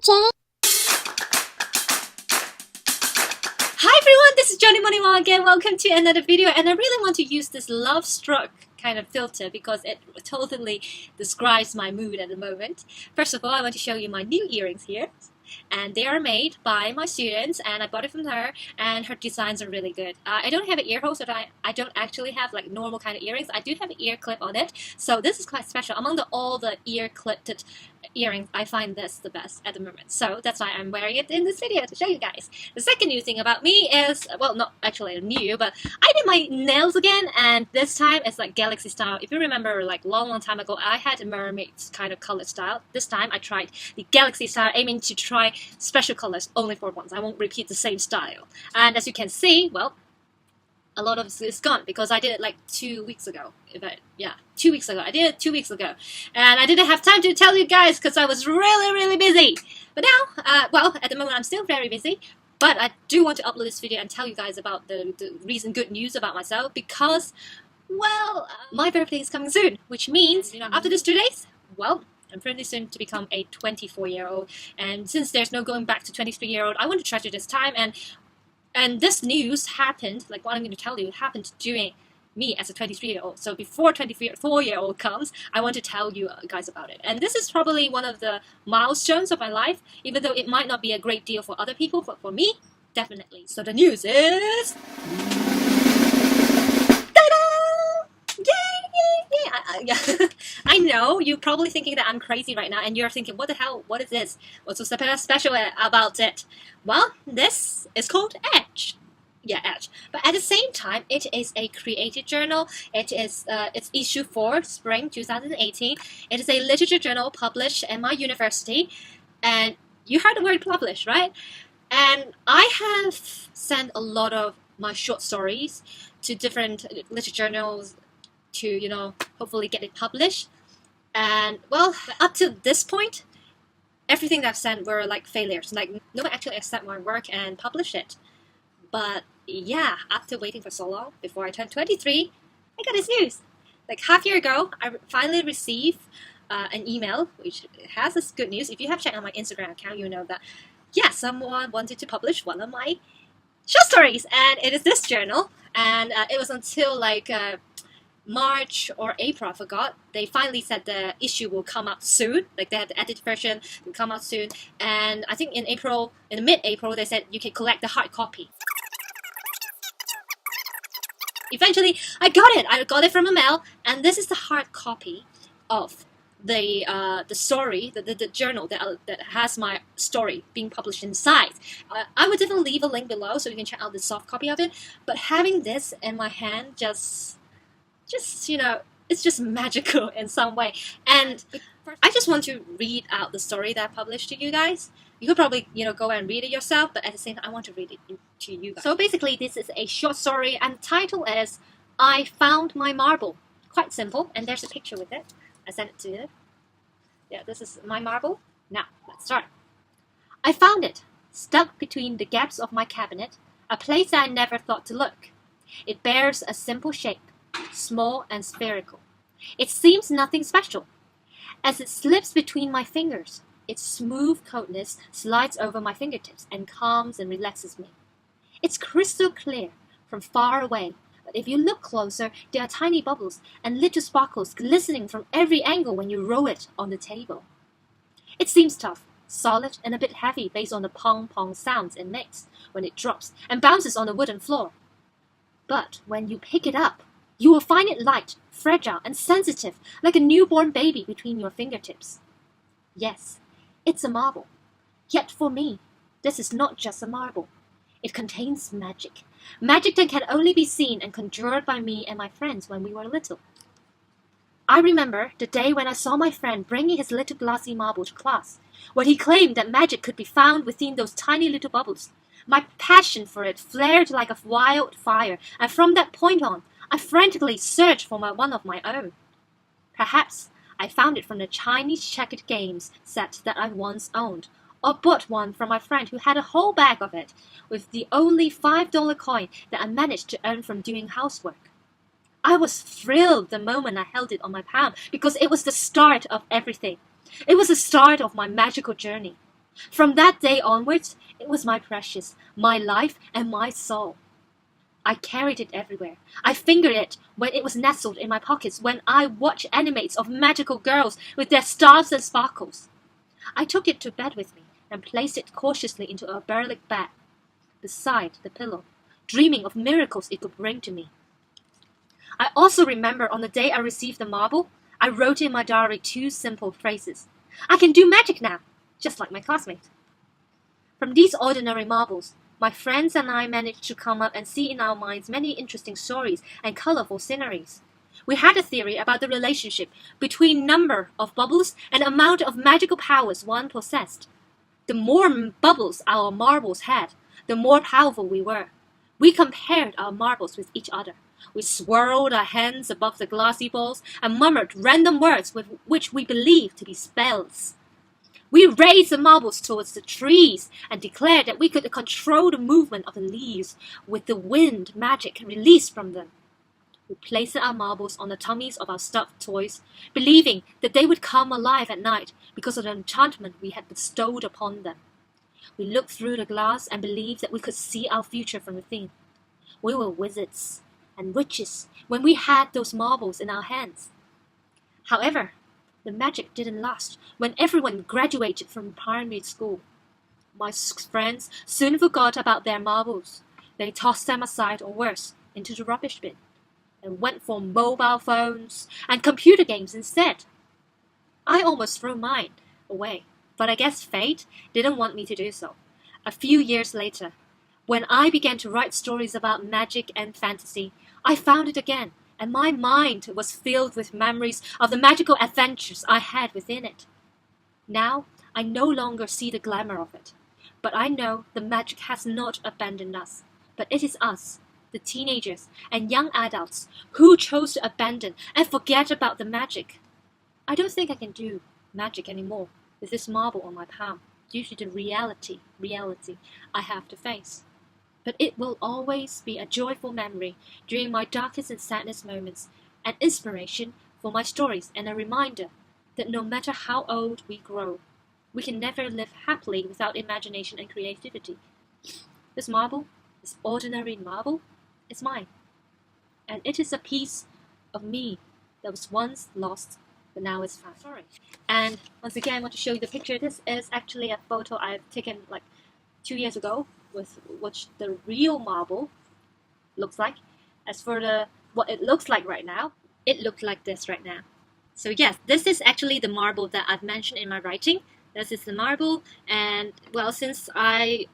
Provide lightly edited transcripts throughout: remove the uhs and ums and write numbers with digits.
watching. Hi everyone, this is J.M.Wong again. Welcome to another video, and I really want to use this love struck kind of filter because it totally describes my mood at the moment. First of all, I want to show you my new earrings here. And they are made by my students, and I bought it from her, and her designs are really good. I don't have an ear hole, so I don't actually have like normal kind of earrings. I do have an ear clip on it, so this is quite special. Among all the ear clipped earrings, I find this the best at the moment. So that's why I'm wearing it in this video to show you guys. The second new thing about me is, well, not actually new, but I did my nails again, and this time it's like galaxy style. If you remember, like long time ago, I had a mermaid kind of color style. This time I tried the galaxy style, aiming to try special colors only for once. I won't repeat the same style. And as you can see, well, a lot of it is gone because I did it like 2 weeks ago. 2 weeks ago. I did it 2 weeks ago. And I didn't have time to tell you guys because I was really busy. But now, well, at the moment I'm still very busy. But I do want to upload this video and tell you guys about the recent good news about myself because, well, my birthday is coming soon. Which means, after this 2 days, well, I'm pretty soon to become a 24-year-old, and since there's no going back to 23-year-old, I want to treasure this time. And this news happened, like what I'm going to tell you, happened during me as a 23-year-old. So before 24-year-old comes, I want to tell you guys about it. And this is probably one of the milestones of my life, even though it might not be a great deal for other people, but for me, definitely. So the news is... I know you're probably thinking that I'm crazy right now, and you're thinking, what the hell, what is this? What's so special about it? Well, this is called Edge. Yeah, Edge. But at the same time, it is a creative journal. It is it's issue 4, spring 2018. It is a literature journal published at my university, and you heard the word published, right? And I have sent a lot of my short stories to different literature journals to, hopefully get it published. And, well, up to this point, everything that I've sent were like failures. Like, no one actually accepted my work and published it. But, yeah, after waiting for so long, before I turned 23, I got this news. Like, half a year ago, I finally received an email, which has this good news. If you have checked on my Instagram account, you know that, yeah, someone wanted to publish one of my short stories. And it is this journal. And it was until, like... March or April, I forgot, they finally said the issue will come out soon. Like they had the edited version will come out soon. And I think in mid-April, they said you can collect the hard copy. Eventually, I got it. I got it from a mail, and this is the hard copy of the story, the journal that has my story being published inside. I would definitely leave a link below so you can check out the soft copy of it. But having this in my hand just it's just magical in some way. And I just want to read out the story that I published to you guys. You could probably, go and read it yourself, but at the same time, I want to read it to you guys. So basically, this is a short story, and the title is I Found My Marble. Quite simple, and there's a picture with it. I sent it to you. Yeah, this is my marble. Now, let's start. I found it, stuck between the gaps of my cabinet, a place I never thought to look. It bears a simple shape, small and spherical. It seems nothing special. As it slips between my fingers, its smooth coldness slides over my fingertips and calms and relaxes me. It's crystal clear from far away, but if you look closer, there are tiny bubbles and little sparkles glistening from every angle when you roll it on the table. It seems tough, solid, and a bit heavy based on the pong-pong sounds it makes when it drops and bounces on the wooden floor. But when you pick it up, you will find it light, fragile, and sensitive, like a newborn baby between your fingertips. Yes, it's a marble. Yet for me, this is not just a marble. It contains magic. Magic that can only be seen and conjured by me and my friends when we were little. I remember the day when I saw my friend bringing his little glassy marble to class, when he claimed that magic could be found within those tiny little bubbles. My passion for it flared like a wild fire, and from that point on, I frantically searched for one of my own. Perhaps I found it from the Chinese checkered games set that I once owned, or bought one from my friend who had a whole bag of it, with the only $5 coin that I managed to earn from doing housework. I was thrilled the moment I held it on my palm because it was the start of everything. It was the start of my magical journey. From that day onwards, it was my precious, my life, and my soul. I carried it everywhere. I fingered it when it was nestled in my pockets, when I watched animates of magical girls with their stars and sparkles. I took it to bed with me and placed it cautiously into a burlap bag beside the pillow, dreaming of miracles it could bring to me. I also remember on the day I received the marble, I wrote in my diary 2 simple phrases. I can do magic now, just like my classmate. From these ordinary marbles, my friends and I managed to come up and see in our minds many interesting stories and colorful sceneries. We had a theory about the relationship between number of bubbles and amount of magical powers one possessed. The more bubbles our marbles had, the more powerful we were. We compared our marbles with each other. We swirled our hands above the glassy balls and murmured random words with which we believed to be spells. We raised the marbles towards the trees and declared that we could control the movement of the leaves with the wind magic released from them. We placed our marbles on the tummies of our stuffed toys, believing that they would come alive at night because of the enchantment we had bestowed upon them. We looked through the glass and believed that we could see our future from within. We were wizards and witches when we had those marbles in our hands. However, the magic didn't last when everyone graduated from primary school. My friends soon forgot about their marbles. They tossed them aside, or worse, into the rubbish bin, and went for mobile phones and computer games instead. I almost threw mine away, but I guess fate didn't want me to do so. A few years later, when I began to write stories about magic and fantasy, I found it again, and my mind was filled with memories of the magical adventures I had within it. Now, I no longer see the glamour of it, but I know the magic has not abandoned us, but it is us, the teenagers and young adults, who chose to abandon and forget about the magic. I don't think I can do magic anymore with this marble on my palm due to the reality I have to face. But it will always be a joyful memory during my darkest and saddest moments, an inspiration for my stories and a reminder that no matter how old we grow, we can never live happily without imagination and creativity. This marble, this ordinary marble, is mine, and it is a piece of me that was once lost but now is found. Sorry. And once again, I want to show you the picture. This is actually a photo I've taken like 2 years ago with what the real marble looks like. As for what it looks like right now, it looked like this right now. So yes, this is actually the marble that I've mentioned in my writing. This is the marble, and well, since I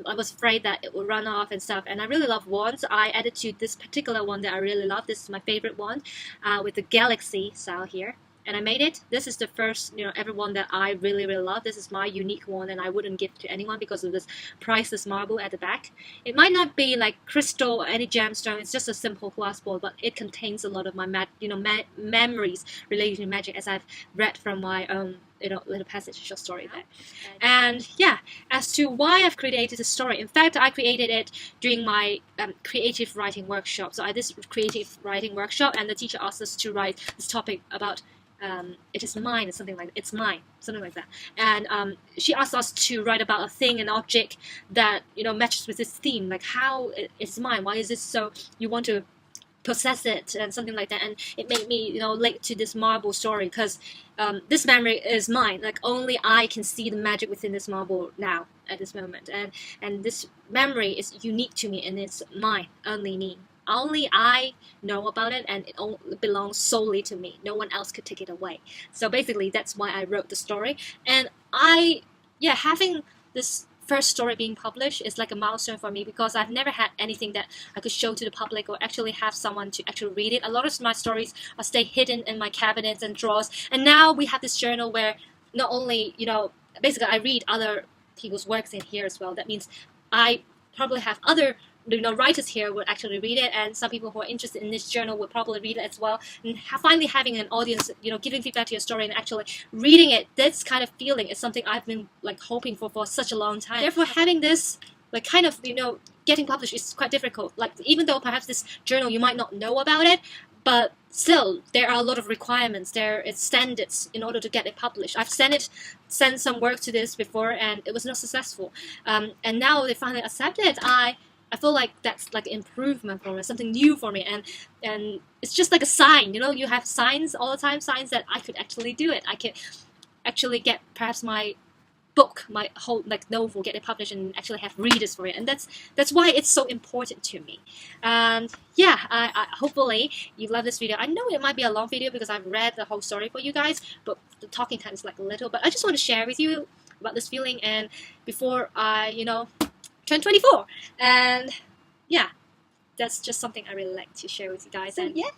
was afraid that it would run off and stuff, and I really love wands, I added to this particular one that I really love. This is my favorite one, with the galaxy style here. And I made it. This is the first, ever one that I really love. This is my unique one, and I wouldn't give to anyone because of this priceless marble at the back. It might not be like crystal or any gemstone. It's just a simple glass ball, but it contains a lot of my memories related to magic, as I've read from my little passage short story there. And yeah, as to why I've created this story, in fact, I created it during my creative writing workshop. So I did this creative writing workshop, and the teacher asked us to write this topic about it is mine, or something like that. It's mine, something like that. And she asked us to write about a thing, an object that matches with this theme, like how it's mine. Why is it so? You want to possess it and something like that. And it made me link to this marble story, because this memory is mine. Like only I can see the magic within this marble now at this moment, and this memory is unique to me, and it's mine, only me. Only I know about it, and it belongs solely to me. No one else could take it away. So basically, that's why I wrote the story. And having this first story being published is like a milestone for me, because I've never had anything that I could show to the public or actually have someone to actually read it. A lot of my stories are stay hidden in my cabinets and drawers, and now we have this journal where not only basically I read other people's works in here as well. That means I probably have other writers here would actually read it, and some people who are interested in this journal would probably read it as well. And finally having an audience, giving feedback to your story and actually reading it, this kind of feeling is something I've been hoping for such a long time. Therefore, having this getting published is quite difficult. Like, even though perhaps this journal you might not know about it, but still there are a lot of requirements. There is standards in order to get it published. I've sent some work to this before and it was not successful, and now they finally accepted it. I feel like that's like improvement for me, something new for me, and it's just like a sign. You have signs all the time, signs that I could actually do it. I could actually get perhaps my book, my whole like novel, get it published and actually have readers for it, and that's why it's so important to me. And yeah, I hopefully you love this video. I know it might be a long video because I've read the whole story for you guys, but the talking time is like a little. But I just want to share with you about this feeling, and before I turn 24, and yeah, that's just something I really like to share with you guys. And yeah.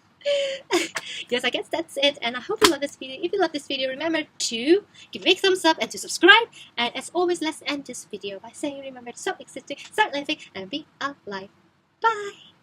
Yes, I guess that's it, and I hope you love this video. If you love this video, remember to give me a thumbs up and to subscribe. And as always, let's end this video by saying remember to stop existing, start living, and be alive. Bye!